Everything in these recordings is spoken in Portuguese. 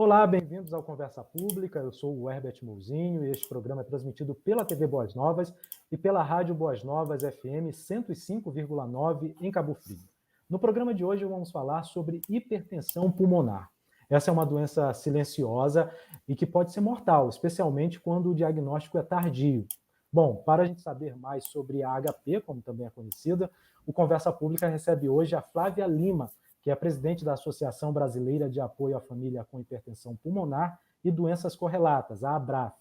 Olá, bem-vindos ao Conversa Pública. Eu sou o Herbert Mouzinho e este programa é transmitido pela TV Boas Novas e pela Rádio Boas Novas FM 105,9 em Cabo Frio. No programa de hoje vamos falar sobre hipertensão pulmonar. Essa é uma doença silenciosa e que pode ser mortal, especialmente quando o diagnóstico é tardio. Bom, para a gente saber mais sobre a HP, como também é conhecida, o Conversa Pública recebe hoje a Flávia Lima, que é presidente da Associação Brasileira de Apoio à Família com Hipertensão Pulmonar e Doenças Correlatas, a ABRAF.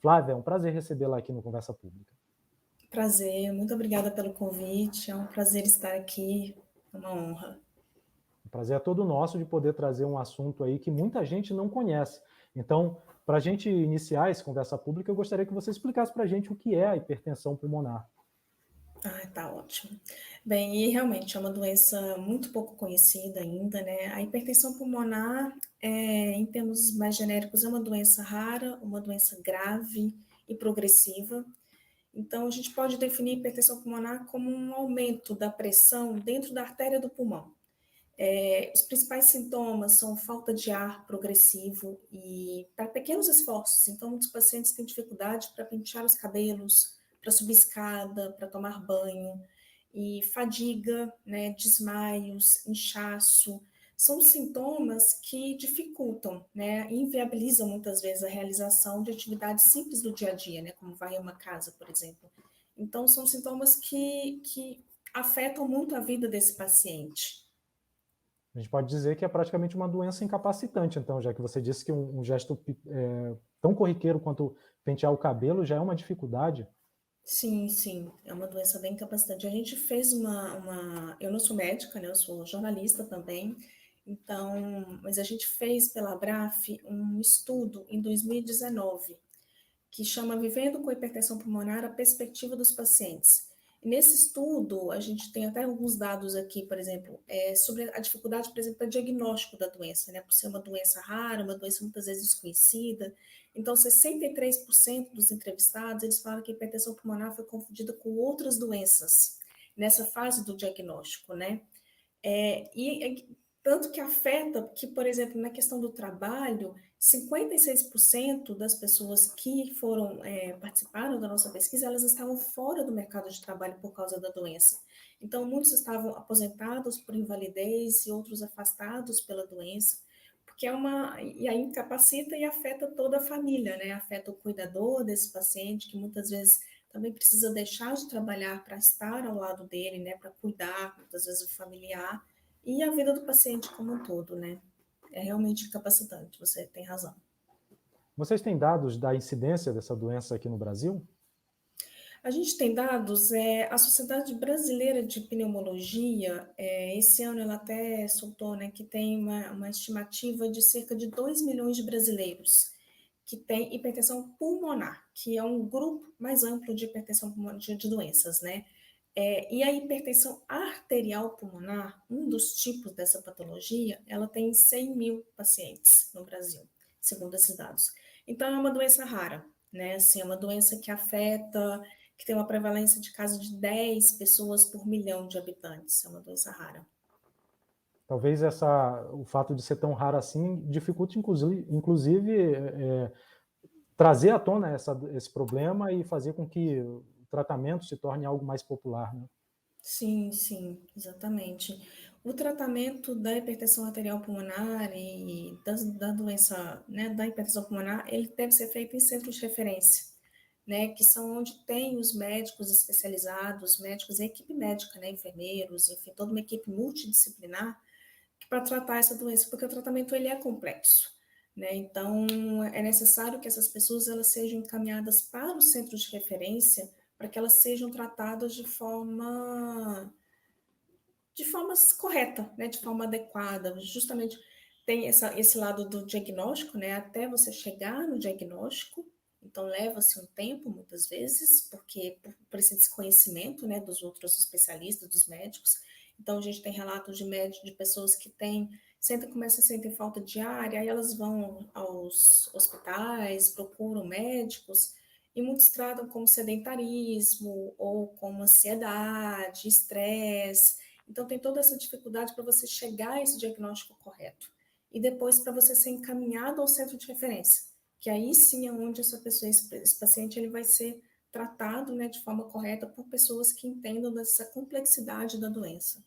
Flávia, é um prazer recebê-la aqui no Conversa Pública. Prazer, muito obrigada pelo convite, é um prazer estar aqui, é uma honra. O prazer é todo nosso de poder trazer um assunto aí que muita gente não conhece. Então, para a gente iniciar esse Conversa Pública, eu gostaria que você explicasse para a gente o que é a hipertensão pulmonar. Tá ótimo. Bem, e realmente é uma doença muito pouco conhecida ainda, né? A hipertensão pulmonar, em termos mais genéricos, é uma doença rara, uma doença grave e progressiva. Então, a gente pode definir hipertensão pulmonar como um aumento da pressão dentro da artéria do pulmão. Os principais sintomas são falta de ar progressivo e para pequenos esforços. Então, muitos pacientes têm dificuldade para pentear os cabelos, para subir escada, para tomar banho, e fadiga, né, desmaios, inchaço. São sintomas que dificultam, né, inviabilizam muitas vezes a realização de atividades simples do dia a dia, né, como varrer uma casa, por exemplo. Então, são sintomas que afetam muito a vida desse paciente. A gente pode dizer que é praticamente uma doença incapacitante, então, já que você disse que um gesto tão corriqueiro quanto pentear o cabelo já é uma dificuldade. Sim, sim, é uma doença bem incapacitante. A gente fez eu não sou médica, né, eu sou jornalista também, então, mas a gente fez pela Abraf um estudo em 2019, que chama Vivendo com Hipertensão Pulmonar, a Perspectiva dos Pacientes. E nesse estudo, a gente tem até alguns dados aqui, por exemplo, sobre a dificuldade, por exemplo, para diagnóstico da doença, né, por ser uma doença rara, uma doença muitas vezes desconhecida. Então, 63% dos entrevistados, eles falam que a hipertensão pulmonar foi confundida com outras doenças, nessa fase do diagnóstico, né? Tanto que afeta que, por exemplo, na questão do trabalho, 56% das pessoas que participaram da nossa pesquisa, elas estavam fora do mercado de trabalho por causa da doença. Então, muitos estavam aposentados por invalidez e outros afastados pela doença, porque e aí incapacita e afeta toda a família, né? Afeta o cuidador desse paciente, que muitas vezes também precisa deixar de trabalhar para estar ao lado dele, né? Para cuidar, muitas vezes, do familiar, e a vida do paciente como um todo, né? É realmente incapacitante, você tem razão. Vocês têm dados da incidência dessa doença aqui no Brasil? A gente tem dados, a Sociedade Brasileira de Pneumologia, esse ano ela até soltou, né, que tem uma estimativa de cerca de 2 milhões de brasileiros que têm hipertensão pulmonar, que é um grupo mais amplo de hipertensão pulmonar, de doenças, né? E a hipertensão arterial pulmonar, um dos tipos dessa patologia, ela tem 100 mil pacientes no Brasil, segundo esses dados. Então, é uma doença rara, né? Assim, é uma doença que tem uma prevalência de caso de 10 pessoas por milhão de habitantes. É uma doença rara. Talvez o fato de ser tão raro assim dificulte, inclusive trazer à tona esse problema e fazer com que o tratamento se torne algo mais popular, né? Sim, sim, exatamente. O tratamento da hipertensão arterial pulmonar e da doença, né, da hipertensão pulmonar, ele deve ser feito em centros de referência, né, que são onde tem os médicos especializados, médicos e equipe médica, né, enfermeiros, enfim, toda uma equipe multidisciplinar para tratar essa doença, porque o tratamento ele é complexo, né? Então é necessário que essas pessoas elas sejam encaminhadas para os centros de referência para que elas sejam tratadas de forma correta, né? De forma adequada. Justamente tem esse lado do diagnóstico, né? Até você chegar no diagnóstico. Então, leva-se um tempo, muitas vezes, porque por esse desconhecimento, né, dos outros especialistas, dos médicos. Então, a gente tem relatos de médicos, de pessoas que começam a sentir falta de ar, e aí elas vão aos hospitais, procuram médicos, e muitos tratam como sedentarismo, ou como ansiedade, estresse. Então, tem toda essa dificuldade para você chegar a esse diagnóstico correto. e depois para você ser encaminhado ao centro de referência, que aí sim é onde essa pessoa, esse paciente, ele vai ser tratado, né, de forma correta por pessoas que entendam dessa complexidade da doença.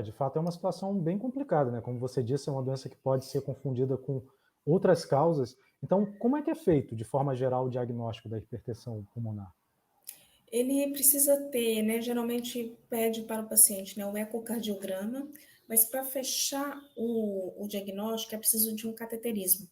De fato é uma situação bem complicada, né? Como você disse, é uma doença que pode ser confundida com outras causas. Então, como é que é feito, de forma geral, o diagnóstico da hipertensão pulmonar? Ele precisa ter, né, geralmente pede para o paciente, né, um ecocardiograma, mas para fechar o diagnóstico é preciso de um cateterismo.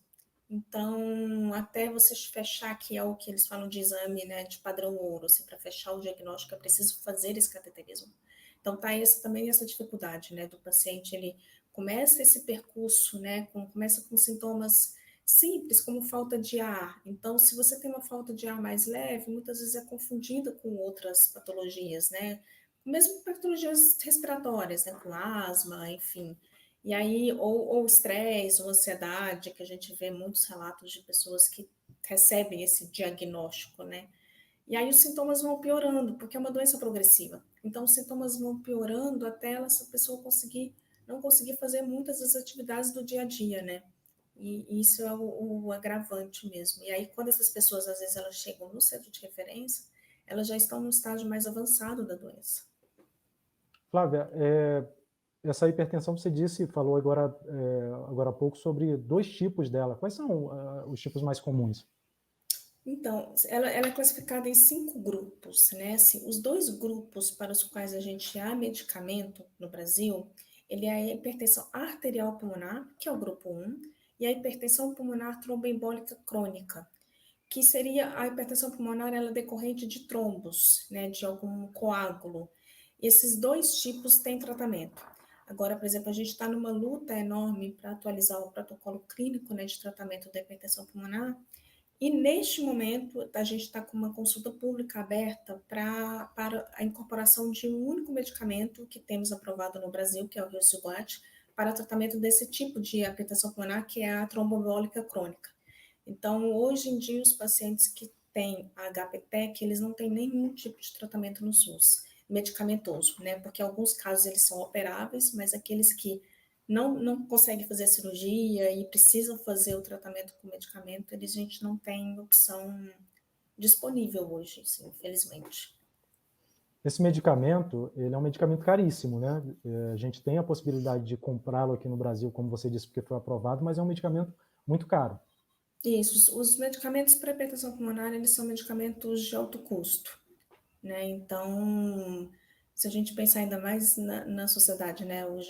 Então, até você fechar, que é o que eles falam de exame, né, de padrão ouro, assim, para fechar o diagnóstico é preciso fazer esse cateterismo. Então, tá também essa dificuldade, né, do paciente, ele começa esse percurso, né, começa com sintomas simples, como falta de ar. Então, se você tem uma falta de ar mais leve, muitas vezes é confundida com outras patologias, né, mesmo patologias respiratórias, né, com asma, enfim. E aí, ou estresse, ou ansiedade, que a gente vê muitos relatos de pessoas que recebem esse diagnóstico, né? E aí os sintomas vão piorando, porque é uma doença progressiva. Então, os sintomas vão piorando até essa pessoa não conseguir fazer muitas das atividades do dia a dia, né? E isso é o agravante mesmo. E aí, quando essas pessoas, às vezes, elas chegam no centro de referência, elas já estão no estágio mais avançado da doença. Flávia, essa hipertensão você disse, falou agora há pouco sobre 2 tipos dela. Quais são os tipos mais comuns? Então, ela é classificada em 5 grupos, né? Assim, os 2 grupos para os quais a gente há medicamento no Brasil, ele é a hipertensão arterial pulmonar, que é o grupo 1, e a hipertensão pulmonar tromboembólica crônica, que seria a hipertensão pulmonar, ela é decorrente de trombos, né, de algum coágulo. Esses 2 tipos têm tratamento. Agora, por exemplo, a gente está numa luta enorme para atualizar o protocolo clínico, né, de tratamento da hipertensão pulmonar, e neste momento, a gente está com uma consulta pública aberta para a incorporação de um único medicamento que temos aprovado no Brasil, que é o Riociguat, para tratamento desse tipo de hipertensão pulmonar, que é a tromboembólica crônica. Então, hoje em dia, os pacientes que têm HPTEC, eles não têm nenhum tipo de tratamento no SUS, medicamentoso, né? Porque em alguns casos eles são operáveis, mas aqueles que não conseguem fazer a cirurgia e precisam fazer o tratamento com medicamento, a gente não tem opção disponível hoje, sim, infelizmente. Esse medicamento, ele é um medicamento caríssimo, né? A gente tem a possibilidade de comprá-lo aqui no Brasil, como você disse, porque foi aprovado, mas é um medicamento muito caro. Isso, os medicamentos para hipertensão pulmonar, eles são medicamentos de alto custo, né? Então, se a gente pensar ainda mais na sociedade, né? Hoje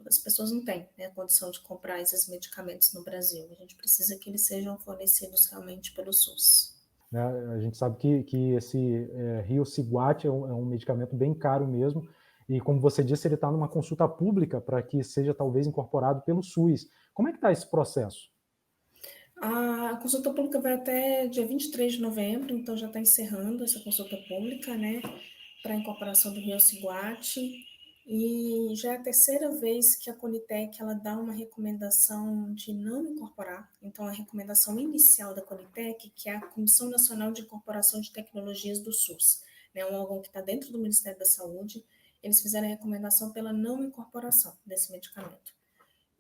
as pessoas não têm, né, a condição de comprar esses medicamentos no Brasil. A gente precisa que eles sejam fornecidos realmente pelo SUS. Né? A gente sabe que esse Riociguat é um medicamento bem caro mesmo, e como você disse, ele está numa consulta pública para que seja talvez incorporado pelo SUS. Como é que está esse processo? A consulta pública vai até dia 23 de novembro, então já está encerrando essa consulta pública, né, para a incorporação do Riociguat, e já é a terceira vez que a Conitec ela dá uma recomendação de não incorporar. Então, a recomendação inicial da Conitec, que é a Comissão Nacional de Incorporação de Tecnologias do SUS, né, um órgão que está dentro do Ministério da Saúde, eles fizeram a recomendação pela não incorporação desse medicamento.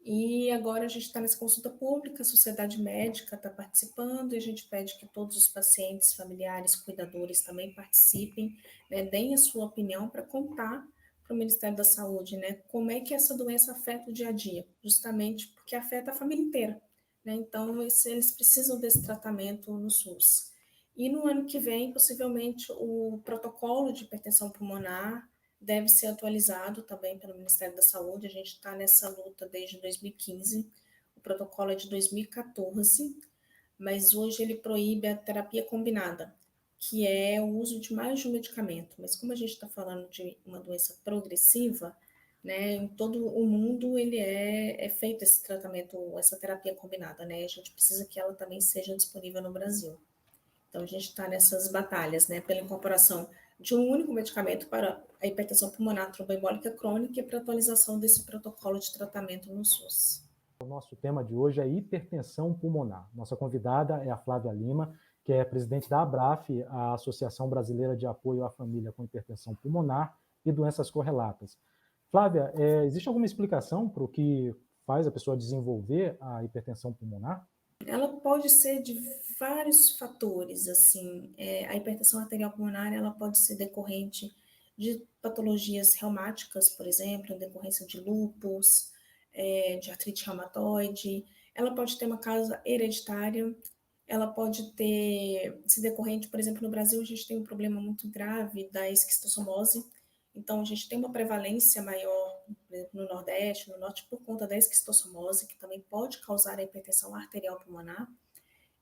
E agora a gente está nessa consulta pública, a sociedade médica está participando, e a gente pede que todos os pacientes, familiares, cuidadores também participem, né, deem a sua opinião para contar para o Ministério da Saúde, né, como é que essa doença afeta o dia a dia, justamente porque afeta a família inteira, né, então eles precisam desse tratamento no SUS. E no ano que vem, possivelmente, o protocolo de hipertensão pulmonar deve ser atualizado também pelo Ministério da Saúde. A gente está nessa luta desde 2015, o protocolo é de 2014, mas hoje ele proíbe a terapia combinada, que é o uso de mais de um medicamento. Mas como a gente está falando de uma doença progressiva, né, em todo o mundo ele é feito esse tratamento, essa terapia combinada, né? A gente precisa que ela também seja disponível no Brasil. Então, a gente está nessas batalhas, né, pela incorporação de um único medicamento para a hipertensão pulmonar tromboembólica crônica e para a atualização desse protocolo de tratamento no SUS. O nosso tema de hoje é hipertensão pulmonar. Nossa convidada é a Flávia Lima, que é presidente da ABRAF, a Associação Brasileira de Apoio à Família com Hipertensão Pulmonar e Doenças Correlatas. Flávia, existe alguma explicação para o que faz a pessoa desenvolver a hipertensão pulmonar? Ela pode ser de vários fatores, assim, a hipertensão arterial pulmonar, ela pode ser decorrente de patologias reumáticas, por exemplo, em decorrência de lúpus, de artrite reumatoide, ela pode ter uma causa hereditária, ela pode ter, se decorrente, por exemplo, no Brasil a gente tem um problema muito grave da esquistossomose, então a gente tem uma prevalência maior no Nordeste, no Norte, por conta da esquistossomose, que também pode causar a hipertensão arterial pulmonar,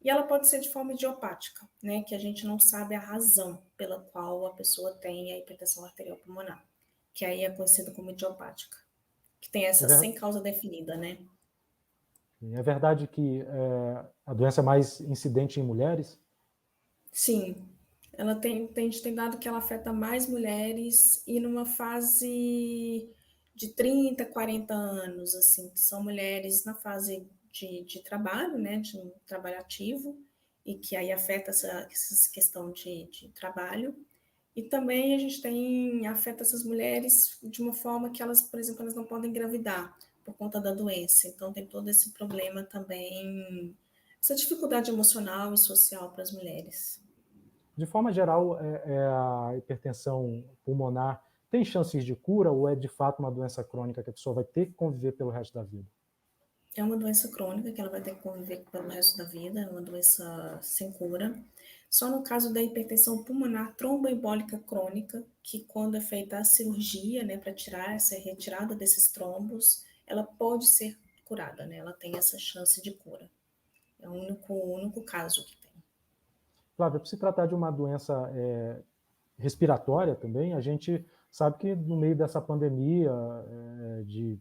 e ela pode ser de forma idiopática, né, que a gente não sabe a razão pela qual a pessoa tem a hipertensão arterial pulmonar, que aí é conhecida como idiopática, que tem É, essa sem causa definida, né? é verdade que a doença é mais incidente em mulheres? Sim, ela tem dado que ela afeta mais mulheres e numa fase de 30, 40 anos, assim, que são mulheres na fase de trabalho, né, de um trabalho ativo, e que aí afeta essa questão de trabalho. E também a gente afeta essas mulheres de uma forma que elas, por exemplo, elas não podem engravidar por conta da doença. Então tem todo esse problema também, essa dificuldade emocional e social para as mulheres. De forma geral, a hipertensão pulmonar tem chances de cura ou é de fato uma doença crônica que a pessoa vai ter que conviver pelo resto da vida? É uma doença crônica que ela vai ter que conviver pelo resto da vida, é uma doença sem cura. Só no caso da hipertensão pulmonar tromboembólica crônica, que quando é feita a cirurgia, né, para tirar essa retirada desses trombos, ela pode ser curada, né? Ela tem essa chance de cura. É o único caso que tem. Flávia, por se tratar de uma doença respiratória também, a gente sabe que no meio dessa pandemia de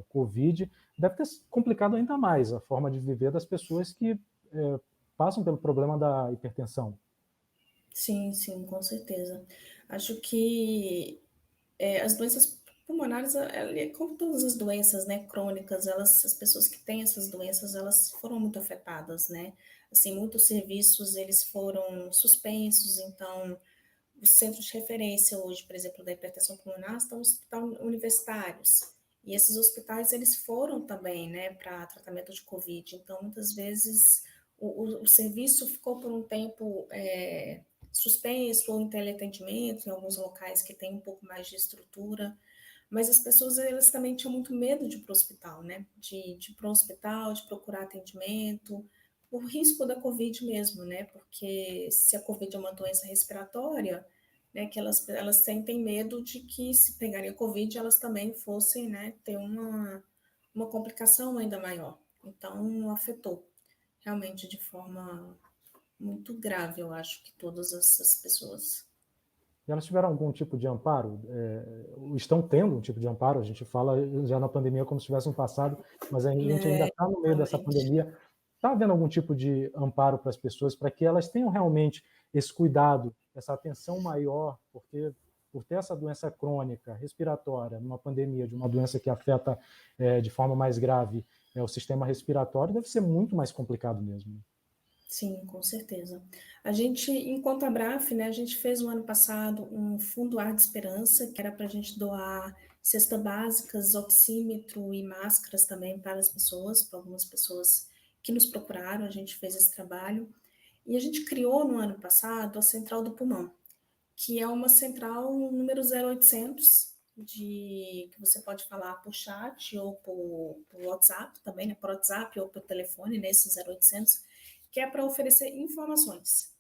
Covid, deve ter complicado ainda mais a forma de viver das pessoas que passam pelo problema da hipertensão. Sim, sim, com certeza. Acho que as doenças pulmonares, como todas as doenças, né, crônicas, as pessoas que têm essas doenças, elas foram muito afetadas, né? Assim, muitos serviços, eles foram suspensos, então, os centros de referência hoje, por exemplo, da hipertensão pulmonar, estão nos hospitais universitários. E esses hospitais, eles foram também, né, para tratamento de Covid. Então, muitas vezes, o serviço ficou por um tempo suspenso ou em teleatendimento, em alguns locais que tem um pouco mais de estrutura, mas as pessoas elas também tinham muito medo de ir para o hospital, né? De ir para o hospital, de procurar atendimento, por risco da Covid mesmo, né? Porque se a Covid é uma doença respiratória, né, que elas sentem medo de que se pegarem a Covid, elas também fossem, né, ter uma complicação ainda maior. Então, afetou realmente de forma muito grave, eu acho, que todas essas pessoas. E elas tiveram algum tipo de amparo? Estão tendo um tipo de amparo? A gente fala já na pandemia como se tivesse um passado, mas a gente ainda está no meio dessa Realmente. pandemia. Está havendo algum tipo de amparo para as pessoas, para que elas tenham realmente esse cuidado, essa atenção maior, porque por ter essa doença crônica, respiratória, numa pandemia de uma doença que afeta de forma mais grave o sistema respiratório, deve ser muito mais complicado mesmo. Sim, com certeza. A gente, enquanto a Abraf, né, a gente fez no ano passado um fundo Ar de Esperança, que era para a gente doar cestas básicas, oxímetro e máscaras também para as pessoas, para algumas pessoas que nos procuraram, a gente fez esse trabalho. E a gente criou no ano passado a Central do Pulmão, que é uma central número 0800, que você pode falar por chat ou por WhatsApp também, né, por WhatsApp ou por telefone, nesse 0800, que é para oferecer informações.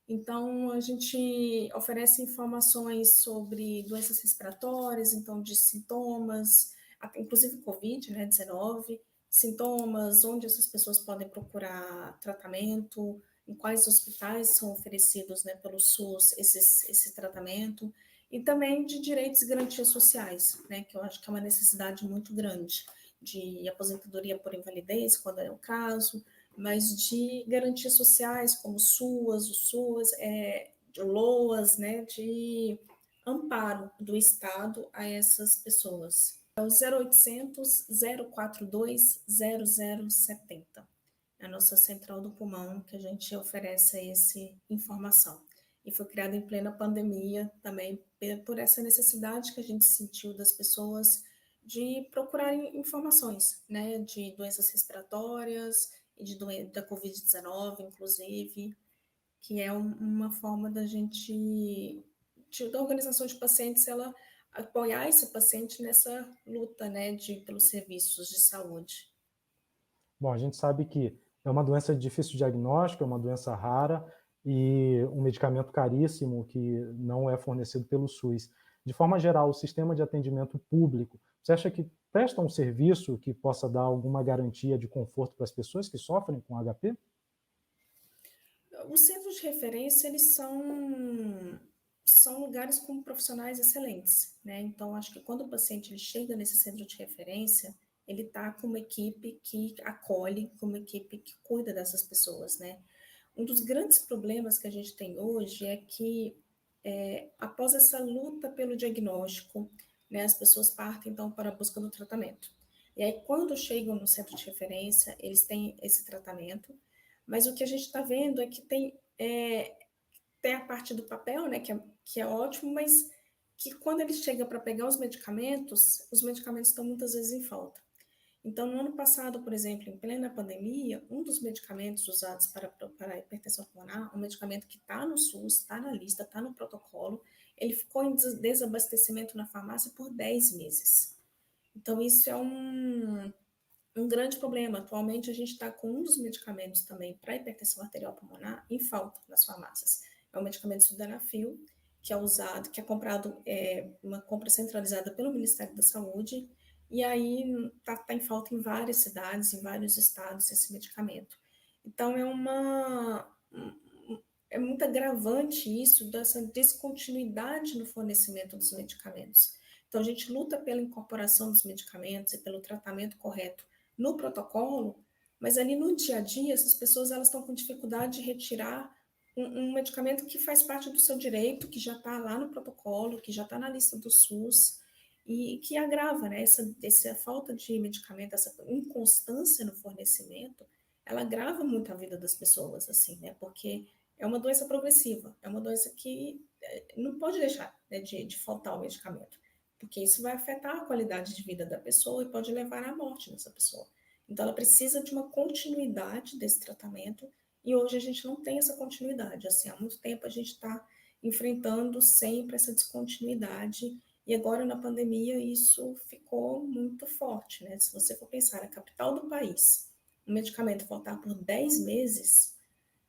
Então, a gente oferece informações sobre doenças respiratórias, então de sintomas, inclusive Covid, né, 19, sintomas, onde essas pessoas podem procurar tratamento, em quais hospitais são oferecidos, né, pelo SUS esse tratamento, e também de direitos e garantias sociais, né, que eu acho que é uma necessidade muito grande, de aposentadoria por invalidez, quando é o caso, mas de garantias sociais, como o SUAS, de LOAS, né, de amparo do Estado a essas pessoas. É o 0800 042 0070. É a nossa central do pulmão, que a gente oferece essa informação. E foi criada em plena pandemia também por essa necessidade que a gente sentiu das pessoas de procurar informações, né, de doenças respiratórias e da Covid-19, inclusive, que é uma forma da gente, da organização de pacientes, ela apoiar esse paciente nessa luta, né, pelos serviços de saúde. Bom, a gente sabe que é uma doença de difícil diagnóstico, é uma doença rara e um medicamento caríssimo que não é fornecido pelo SUS. De forma geral, o sistema de atendimento público, você acha que presta um serviço que possa dar alguma garantia de conforto para as pessoas que sofrem com HP? Os centros de referência, eles são lugares com profissionais excelentes, né? Então, acho que quando o paciente ele chega nesse centro de referência, ele está com uma equipe que acolhe, com uma equipe que cuida dessas pessoas, né? Um dos grandes problemas que a gente tem hoje é que, após essa luta pelo diagnóstico, né, as pessoas partem, então, para a busca do tratamento. E aí, quando chegam no centro de referência, eles têm esse tratamento, mas o que a gente está vendo é que tem a parte do papel, né, que é ótimo, mas que quando ele chega para pegar os medicamentos estão muitas vezes em falta. Então, no ano passado, por exemplo, em plena pandemia, um dos medicamentos usados para a hipertensão pulmonar, um medicamento que está no SUS, está na lista, está no protocolo, ele ficou em desabastecimento na farmácia por 10 meses. Então, isso é um grande problema. Atualmente, a gente está com um dos medicamentos também para hipertensão arterial pulmonar em falta nas farmácias. É o medicamento Sildenafil, que é usado, que é comprado, uma compra centralizada pelo Ministério da Saúde, e aí está em falta em várias cidades, em vários estados, esse medicamento. Então, é muito agravante isso, dessa descontinuidade no fornecimento dos medicamentos. Então, a gente luta pela incorporação dos medicamentos e pelo tratamento correto no protocolo, mas ali no dia a dia, essas pessoas elas estão com dificuldade de retirar um medicamento que faz parte do seu direito, que já está lá no protocolo, que já está na lista do SUS, e que agrava, né? Essa falta de medicamento, essa inconstância no fornecimento, ela agrava muito a vida das pessoas, assim, né? Porque é uma doença progressiva, é uma doença que não pode deixar, né, de faltar o medicamento, porque isso vai afetar a qualidade de vida da pessoa e pode levar à morte dessa pessoa. Então, ela precisa de uma continuidade desse tratamento e hoje a gente não tem essa continuidade. Assim, há muito tempo a gente está enfrentando sempre essa descontinuidade e agora na pandemia isso ficou muito forte, né? Se você for pensar na capital do país, um medicamento faltar por 10 meses,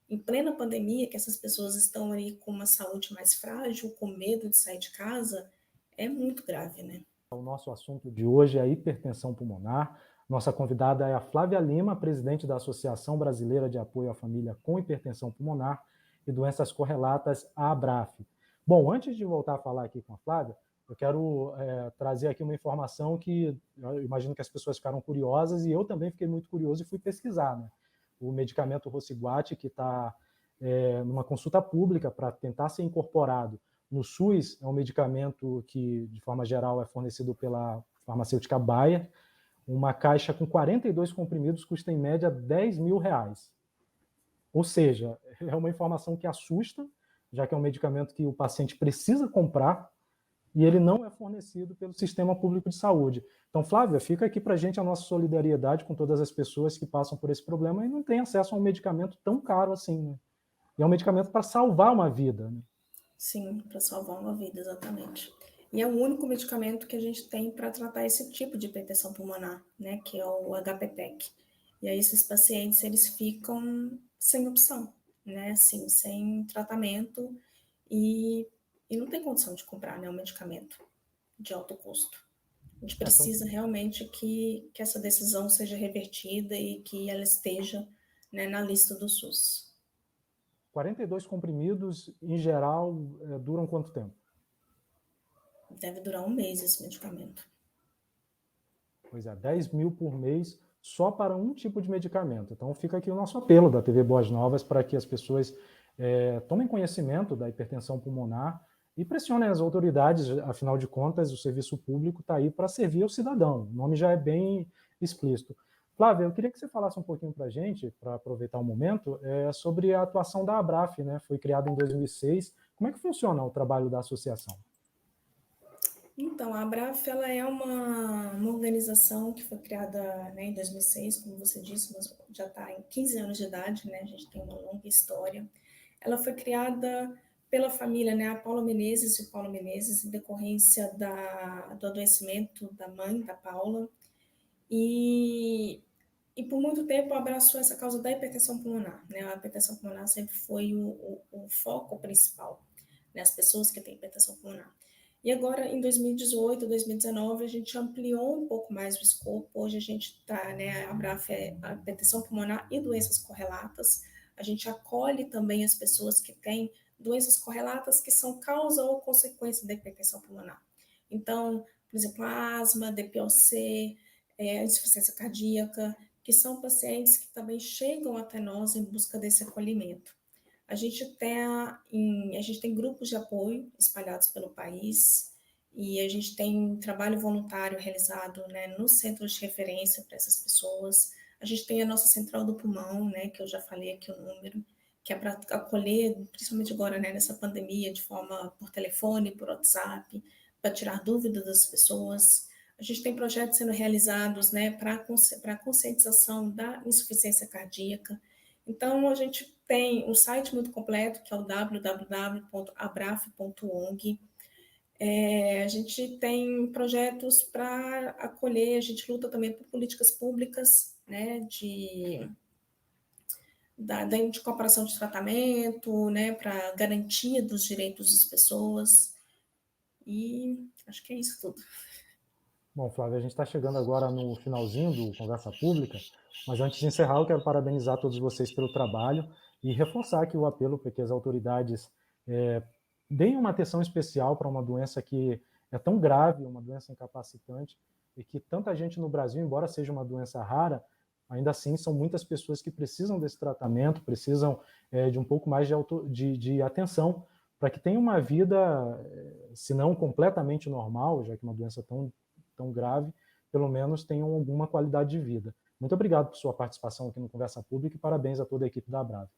em plena pandemia, que essas pessoas estão aí com uma saúde mais frágil, com medo de sair de casa, é muito grave, né? O nosso assunto de hoje é a hipertensão pulmonar. Nossa convidada é a Flávia Lima, presidente da Associação Brasileira de Apoio à Família com Hipertensão Pulmonar e Doenças Correlatas, a ABRAF. Bom, antes de voltar a falar aqui com a Flávia, eu quero trazer aqui uma informação que eu imagino que as pessoas ficaram curiosas e eu também fiquei muito curioso e fui pesquisar, né? O medicamento Rosiguat, que está numa consulta pública para tentar ser incorporado no SUS, é um medicamento que, de forma geral, é fornecido pela farmacêutica Bayer. Uma caixa com 42 comprimidos custa, em média, R$10.000. Ou seja, é uma informação que assusta, já que é um medicamento que o paciente precisa comprar e ele não é fornecido pelo sistema público de saúde. Então, Flávia, fica aqui para a gente a nossa solidariedade com todas as pessoas que passam por esse problema e não têm acesso a um medicamento tão caro assim, né? E é um medicamento para salvar uma vida, né? Sim, para salvar uma vida, exatamente. E é o único medicamento que a gente tem para tratar esse tipo de hipertensão pulmonar, né, que é o HPPEC. E aí esses pacientes, eles ficam sem opção, né, assim, sem tratamento e não tem condição de comprar, né, um medicamento de alto custo. A gente precisa realmente que essa decisão seja revertida e que ela esteja, né, na lista do SUS. 42 comprimidos, em geral, duram quanto tempo? Deve durar 1 mês esse medicamento. Pois é, 10 mil por mês só para um tipo de medicamento. Então fica aqui o nosso apelo da TV Boas Novas para que as pessoas tomem conhecimento da hipertensão pulmonar e pressionem as autoridades, afinal de contas, o serviço público está aí para servir ao cidadão. O nome já é bem explícito. Flávia, eu queria que você falasse um pouquinho para a gente, para aproveitar o momento, sobre a atuação da ABRAF, né? Foi criada em 2006. Como é que funciona o trabalho da associação? Então, a Abraf, ela é uma organização que foi criada, né, em 2006, como você disse, mas já está em 15 anos de idade, né, a gente tem uma longa história. Ela foi criada pela família, né, a Paula Menezes e Paulo Menezes, em decorrência do adoecimento da mãe da Paula, e por muito tempo abraçou essa causa da hipertensão pulmonar, né, a hipertensão pulmonar sempre foi o foco principal, né, as pessoas que têm hipertensão pulmonar. E agora, em 2018, 2019, a gente ampliou um pouco mais o escopo. Hoje a gente está, né, a Abraf é a hipertensão pulmonar e doenças correlatas. A gente acolhe também as pessoas que têm doenças correlatas que são causa ou consequência da hipertensão pulmonar. Então, por exemplo, asma, DPOC, insuficiência cardíaca, que são pacientes que também chegam até nós em busca desse acolhimento. A gente tem grupos de apoio espalhados pelo país e a gente tem trabalho voluntário realizado, né, nos centros de referência para essas pessoas. A gente tem a nossa central do pulmão, né, que eu já falei aqui o número, que é para acolher, principalmente agora, né, nessa pandemia, de forma por telefone, por WhatsApp, para tirar dúvidas das pessoas. A gente tem projetos sendo realizados, né, para a conscientização da insuficiência cardíaca. Então, a gente tem um site muito completo, que é o www.abraf.ong. A gente tem projetos para acolher, a gente luta também por políticas públicas, né, de comparação de tratamento, né, para garantia dos direitos das pessoas. E acho que é isso tudo. Bom, Flávia, a gente está chegando agora no finalzinho do Conversa Pública, mas antes de encerrar, eu quero parabenizar todos vocês pelo trabalho e reforçar aqui o apelo para que as autoridades deem uma atenção especial para uma doença que é tão grave, uma doença incapacitante, e que tanta gente no Brasil, embora seja uma doença rara, ainda assim são muitas pessoas que precisam desse tratamento, precisam de um pouco mais de atenção, para que tenham uma vida, se não completamente normal, já que uma doença tão grave, pelo menos tenham alguma qualidade de vida. Muito obrigado por sua participação aqui no Conversa Pública e parabéns a toda a equipe da Abraf.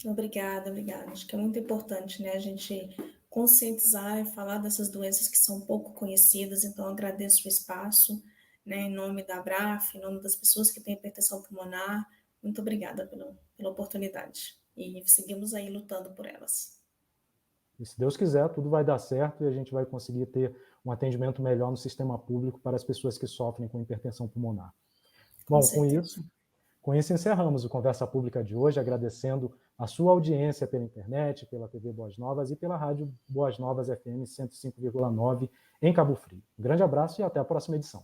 Obrigada. Acho que é muito importante, né, a gente conscientizar e falar dessas doenças que são pouco conhecidas, então agradeço o espaço, né, em nome da Abraf, em nome das pessoas que têm hipertensão pulmonar, muito obrigada pela oportunidade, e seguimos aí lutando por elas. E se Deus quiser, tudo vai dar certo e a gente vai conseguir ter um atendimento melhor no sistema público para as pessoas que sofrem com hipertensão pulmonar. Bom, com isso encerramos o Conversa Pública de hoje, agradecendo a sua audiência pela internet, pela TV Boas Novas e pela rádio Boas Novas FM 105,9 em Cabo Frio. Um grande abraço e até a próxima edição.